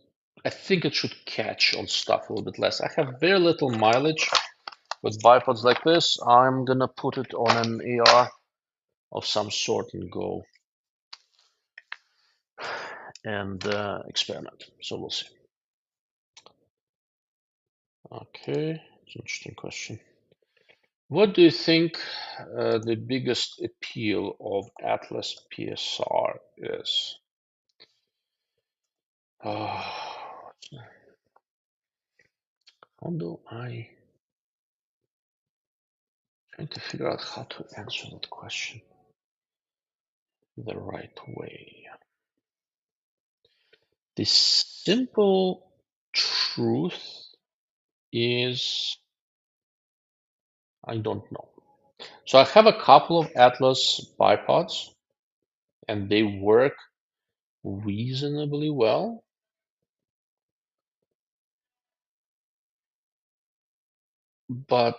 I think it should catch on stuff a little bit less. I have very little mileage with bipods like this. I'm gonna put it on an AR of some sort and go and experiment. So we'll see. Okay, it's an interesting question. What do you think the biggest appeal of Atlas PSR is? How do I trying to figure out how to answer that question the right way? The simple truth is I don't know. So I have a couple of Atlas bipods and they work reasonably well, but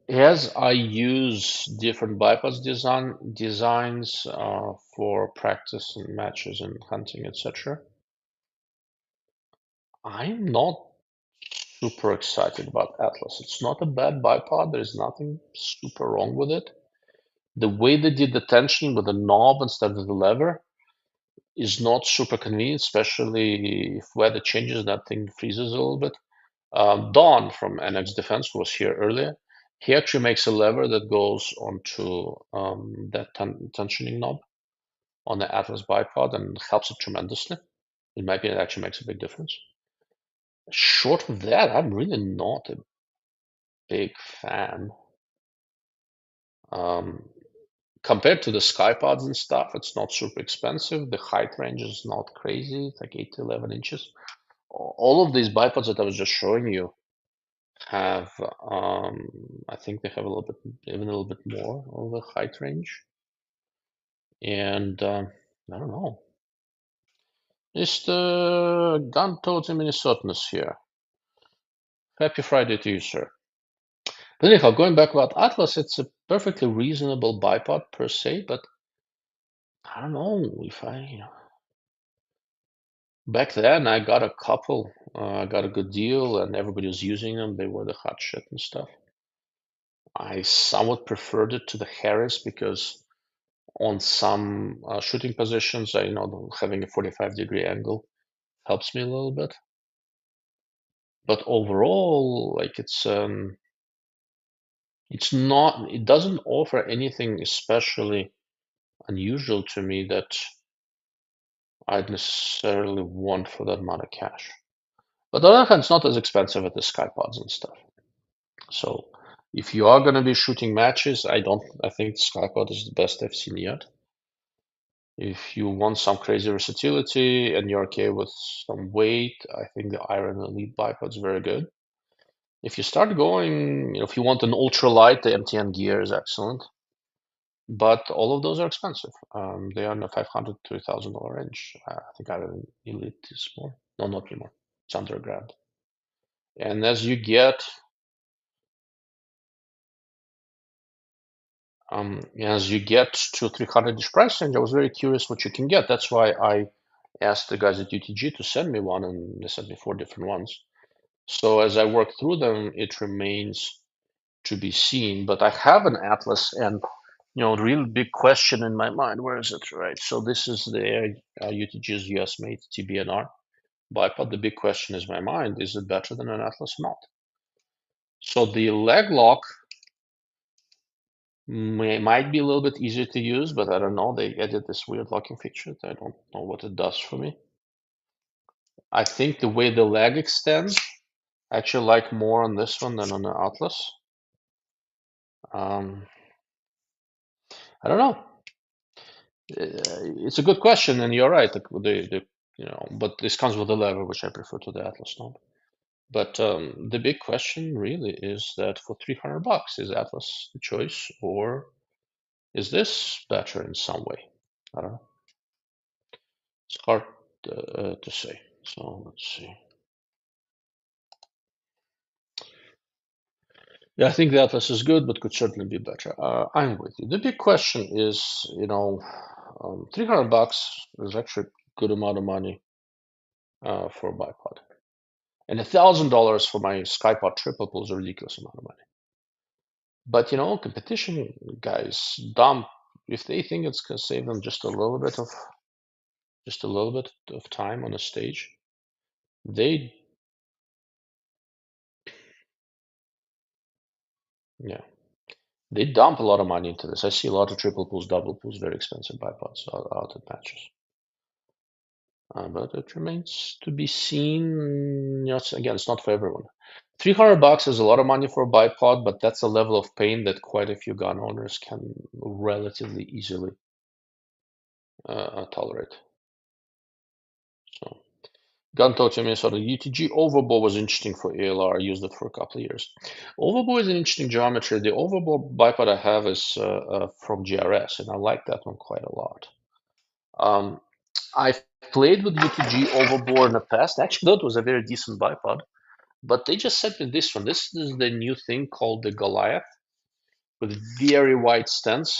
as I use different bipods designs for practice and matches and hunting, etc., I'm not super excited about Atlas. It's not a bad bipod. There's nothing super wrong with it. The way they did the tensioning with the knob instead of the lever is not super convenient, especially if weather changes, that thing freezes a little bit. Don from NX Defense, who was here earlier, he actually makes a lever that goes onto that tensioning knob on the Atlas bipod and helps it tremendously. In my opinion, it actually makes a big difference. Short of that, I'm really not a big fan. Um, Compared to the SkyPods and stuff, it's not super expensive. The height range is not crazy. It's like 8 to 11 inches. All of these bipods that I was just showing you have, I think they have a little bit, even a little bit more of a height range. And I don't know. Is the gun towards Minnesotanus here? Happy Friday to you, sir. But anyhow, going back about Atlas, it's a perfectly reasonable bipod per se, but I don't know if back then I got a couple, got a good deal, and everybody was using them. They were the hot shit and stuff. I somewhat preferred it to the Harris because on some shooting positions, I know having a 45-degree angle helps me a little bit. But overall, like it doesn't offer anything especially unusual to me that I'd necessarily want for that amount of cash. But on the other hand, it's not as expensive as the SkyPods and stuff. So if you are going to be shooting matches, I think the SkyPod is the best I've seen yet. If you want some crazy versatility and you're okay with some weight, I think the Iron Elite bipod is very good. If you start going, if you want an ultralight, the MTN Gear is excellent. But all of those are expensive. They are in the $500 to $1,000 range. I think Iron Elite is more. No, not anymore. It's under a grand. And as you get to 300-ish price range, I was very curious what you can get. That's why I asked the guys at UTG to send me one, and they sent me 4 different ones. So as I work through them, it remains to be seen. But I have an atlas, and the real big question in my mind, where is it? Right. So this is the UTG's US made TBNR bipod. The big question is my mind: is it better than an atlas or not? So the leg lock might be a little bit easier to use, but I don't know. They added this weird locking feature. I don't know what it does for me. I think the way the leg extends, I actually like more on this one than on the Atlas. I don't know. It's a good question, and you're right. But this comes with a lever, which I prefer to the Atlas node. But the big question really is that for $300, is Atlas the choice, or is this better in some way? I don't know. It's hard to say. So let's see. Yeah, I think the Atlas is good, but could certainly be better. I'm with you. The big question is, $300 is actually a good amount of money for a bipod, and $1,000 for my SkyPod triple pull is a ridiculous amount of money. But competition guys dump if they think it's gonna save them just a little bit of time on a stage. They yeah they dump a lot of money into this. I see a lot of triple pulls, double pulls, very expensive bipods out at matches. But it remains to be seen. Again, it's not for everyone. $300 is a lot of money for a bipod, but that's a level of pain that quite a few gun owners can relatively easily tolerate. So, gun talk to Minnesota. UTG overbore was interesting for ALR. I used it for a couple of years. Overbore is an interesting geometry. The overbore bipod I have is from GRS, and I like that one quite a lot. I've played with UTG overbore in the past. Actually, that was a very decent bipod. But they just sent me this one. This is the new thing called the Goliath with very wide stance.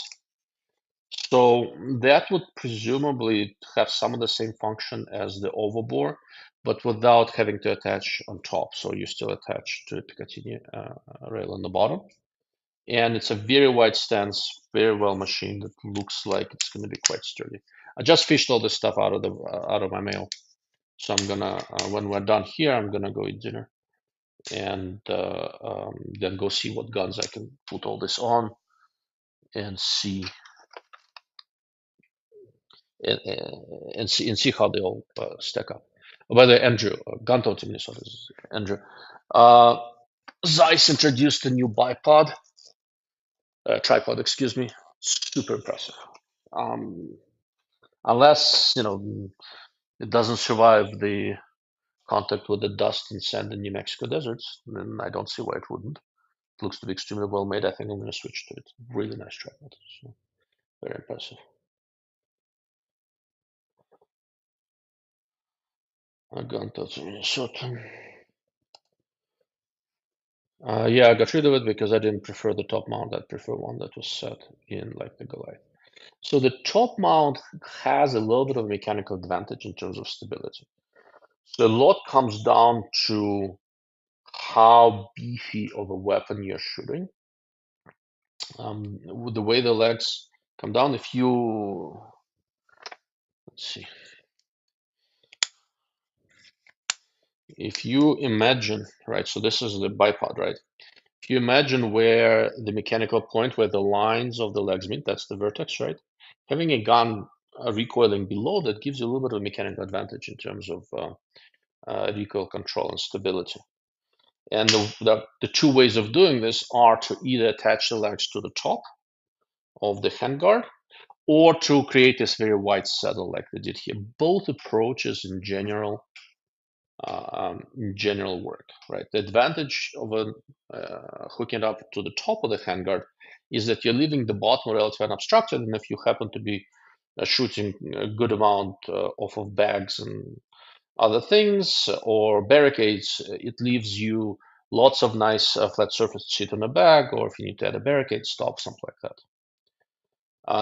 So that would presumably have some of the same function as the overbore, but without having to attach on top. So you still attach to the Picatinny rail on the bottom. And it's a very wide stance, very well machined. It looks like it's going to be quite sturdy. I just fished all this stuff out of my mail. So I'm gonna, when we're done here, I'm gonna go eat dinner and then go see what guns I can put all this on and see and see how they all stack up. Oh, by the way, Andrew, gun to Minnesota is Andrew. Uh, Zeiss introduced a new tripod, excuse me. Super impressive. Unless it doesn't survive the contact with the dust and sand in New Mexico deserts, then I don't see why it wouldn't. It looks to be extremely well made. I think I'm going to switch to it. Really nice tripod. So very impressive. I got that in Minnesota. Yeah, I got rid of it because I didn't prefer the top mount. I prefer one that was set in like the Goliath. So the top mount has a little bit of a mechanical advantage in terms of stability. So a lot comes down to how beefy of a weapon you're shooting. With the way the legs come down, let's see, if you imagine, right, so this is the bipod, right? If you imagine where the mechanical point where the lines of the legs meet, that's the vertex, right? Having a gun recoiling below that gives you a little bit of mechanical advantage in terms of recoil control and stability. And the two ways of doing this are to either attach the legs to the top of the handguard or to create this very wide saddle like they did here. Both approaches in general work, right? The advantage of hooking it up to the top of the handguard is that you're leaving the bottom relatively unobstructed, and if you happen to be shooting a good amount off of bags and other things or barricades, it leaves you lots of nice flat surface to sit on a bag, or if you need to add a barricade, stop, something like that.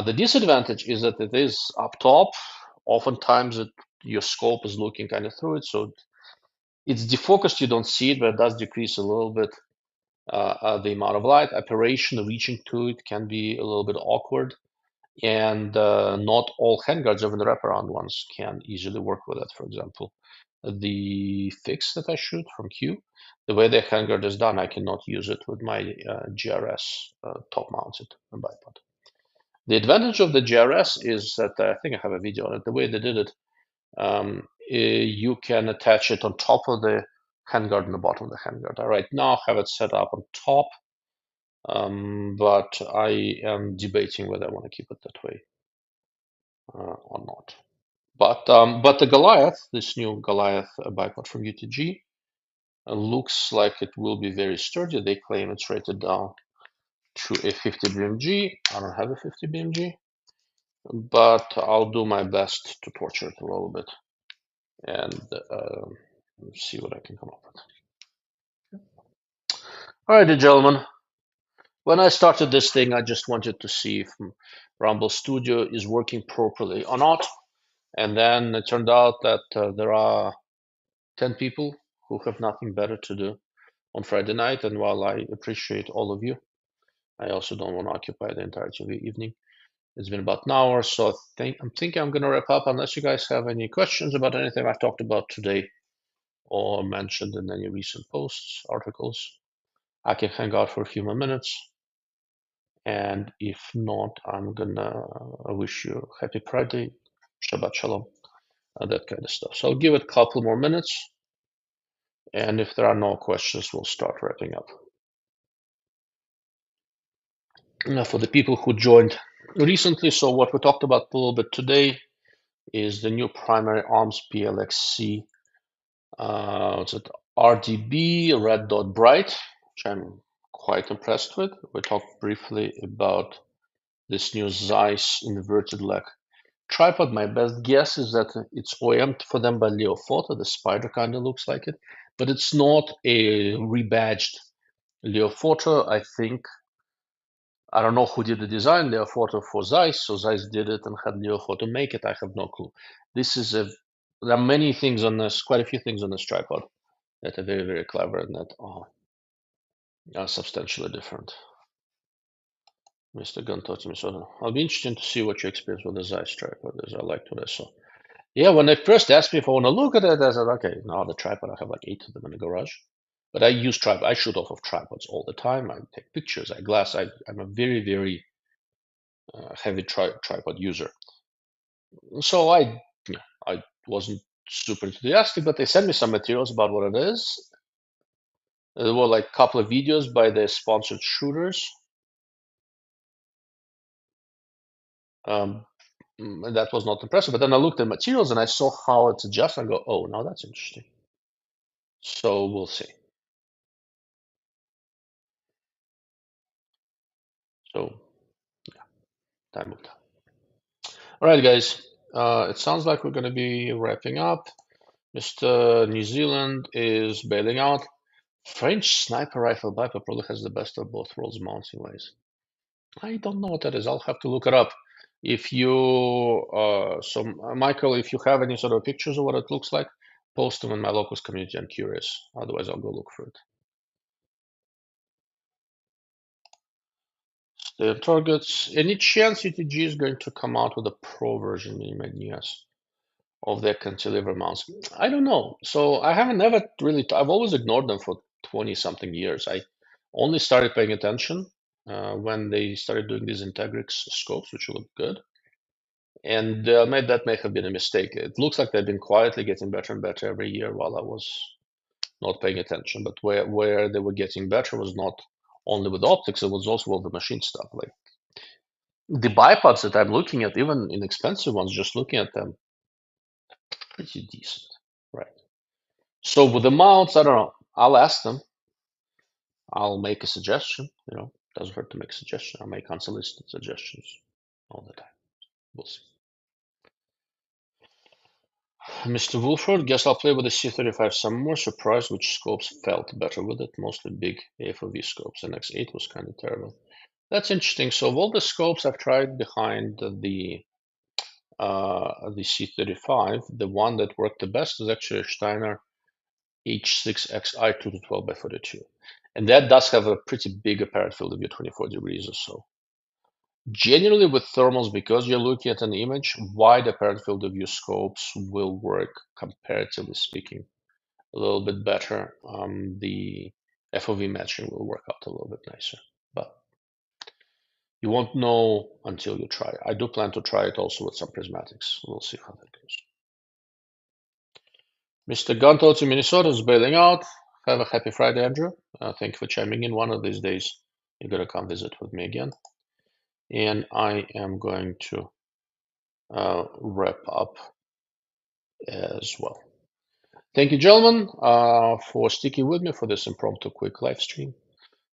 The disadvantage is that it is up top. Oftentimes it your scope is looking kind of through it. So it's defocused, you don't see it, but it does decrease a little bit the amount of light. Operation, reaching to it can be a little bit awkward. And not all handguards, even the wraparound ones, can easily work with it. For example, the fix that I shoot from Q, the way the handguard is done, I cannot use it with my GRS top-mounted bipod. The advantage of the GRS is that I think I have a video on it. The way they did it, you can attach it on top of the handguard and the bottom of the handguard. I right now have it set up on top, but I am debating whether I want to keep it that way or not. But the Goliath, this new Goliath bipod from UTG, looks like it will be very sturdy. They claim it's rated down to a 50 BMG. I don't have a 50 BMG, but I'll do my best to torture it a little bit and see what I can come up with. Alrighty, gentlemen. When I started this thing, I just wanted to see if Rumble Studio is working properly or not. And then it turned out that there are 10 people who have nothing better to do on Friday night. And while I appreciate all of you, I also don't want to occupy the entirety of the evening. It's been about an hour, so I'm thinking I'm going to wrap up unless you guys have any questions about anything I've talked about today or mentioned in any recent posts, articles. I can hang out for a few more minutes. And if not, I'm going to wish you happy Friday, Shabbat Shalom, that kind of stuff. So I'll give it a couple more minutes. And if there are no questions, we'll start wrapping up. Now, for the people who joined recently, so what we talked about a little bit today is the new primary arms PLXC. It's at RDB, red dot bright, which I'm quite impressed with. We talked briefly about this new Zeiss inverted leg tripod. My best guess is that it's OEM'd for them by Leofoto. The spider kind of looks like it, but it's not a rebadged Leofoto. I don't know who did the design, Leofoto for Zeiss, so Zeiss did it and had Leofoto make it. I have no clue. There are many things on this, quite a few things on this tripod that are very, very clever and that are substantially different. Mr. Gunn taught me so. I'll be interested to see what your experience with the Zeiss tripod is. I liked what I saw. Yeah, when they first asked me if I want to look at it, I said, okay, now the tripod, I have like 8 of them in the garage. But I use tripod. I shoot off of tripods all the time. I take pictures. I'm a very, very heavy tripod user. So I wasn't super enthusiastic, but they sent me some materials about what it is. There were like a couple of videos by the sponsored shooters. That was not impressive. But then I looked at materials and I saw how it's adjusted and go, oh, now that's interesting. So we'll see. So yeah, time will tell. All right, guys. It sounds like we're going to be wrapping up. Mr. New Zealand is bailing out. French sniper rifle bipod probably has the best of both worlds mounting ways. I don't know what that is. I'll have to look it up. If you, Michael, if you have any sort of pictures of what it looks like, post them in my locals community. I'm curious. Otherwise, I'll go look for it. Stay on targets. Any chance UTG is going to come out with a pro version in MES of their cantilever mounts? I don't know. So I haven't never really. I've always ignored them for 20 something years. I only started paying attention when they started doing these Integrix scopes, which look good. And that may have been a mistake. It looks like they've been quietly getting better and better every year while I was not paying attention. But where they were getting better was not only with optics, it was also with the machine stuff. Like the bipods that I'm looking at, even inexpensive ones, just looking at them, pretty decent, right? So with the mounts, I don't know. I'll ask them. I'll make a suggestion. Doesn't hurt to make a suggestion. I'll make unsolicited suggestions all the time. We'll see. Mr. Wolford, guess I'll play with the C35 some more. Surprised which scopes felt better with it. Mostly big AFOV scopes. The X8 was kind of terrible. That's interesting. So of all the scopes I've tried behind the the C35, the one that worked the best is actually a Steiner H6XI 2 to 12 by 42. And that does have a pretty big apparent field of view, 24 degrees or so. Generally with thermals, because you're looking at an image, wide apparent field of view scopes will work, comparatively speaking, a little bit better. The FOV matching will work out a little bit nicer, but you won't know until you try. I do plan to try it also with some prismatics. We'll see how that goes. Mr. Gunto to Minnesota is bailing out. Have a happy Friday, Andrew. Thank you for chiming in. One of these days, you're going to come visit with me again. And I am going to wrap up as well. Thank you, gentlemen, for sticking with me for this impromptu quick live stream.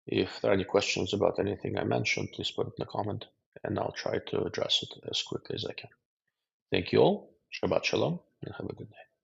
If there are any questions about anything I mentioned, please put it in the comment, and I'll try to address it as quickly as I can. Thank you all. Shabbat shalom, and have a good day.